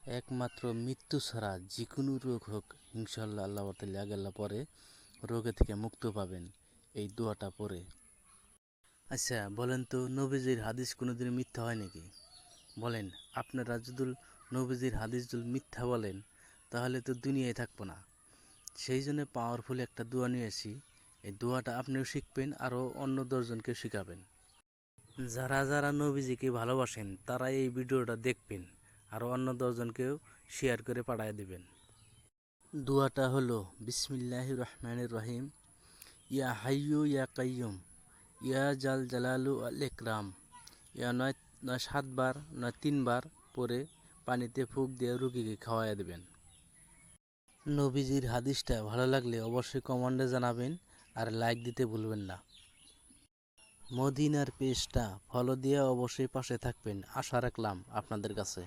একমাত্র মৃত্যু ছাড়া যে কোনো রোগ হোক ইনশাল্লাহ আল্লাহ তাআলা গেল্লা পরে রোগে থেকে মুক্ত পাবেন এই দোয়াটা পড়ে। আচ্ছা বলেন তো, নবীজির হাদিস কোনোদিন মিথ্যা হয় নাকি? বলেন, আপনারা যদি নবীজির হাদিস যদি মিথ্যা বলেন তাহলে তো দুনিয়ায় থাকবো না। সেই জন্য পাওয়ারফুল একটা দোয়া নিয়ে আসি। এই দোয়াটা আপনিও শিখবেন, আরও অন্য 10জনকে শিখাবেন। যারা যারা নবীজিকে ভালোবাসেন তারা এই ভিডিওটা দেখবেন, আরও অন্য 10জনকেও শেয়ার করে পাঠিয়ে দেবেন। দোয়াটা হলো বিসমিল্লাহির রহমানির রহিম। ইয়া হাইয়ু ইয়া কাইয়ুম ইয়া জাল জালালু আল ইকরাম। ইয়া নয় নয় 7বার, নয় 3বার পরে পানিতে ফুঁক দিয়ে রুগীকে খাওয়াইয়া দেবেন। নবীজির হাদিসটা ভালো লাগলে অবশ্যই কমেন্টে জানাবেন, আর লাইক দিতে ভুলবেন না। মদিনার পেজটা ফলো দিয়ে অবশ্যই পাশে থাকবেন, আশা রাখলাম আপনাদের কাছে।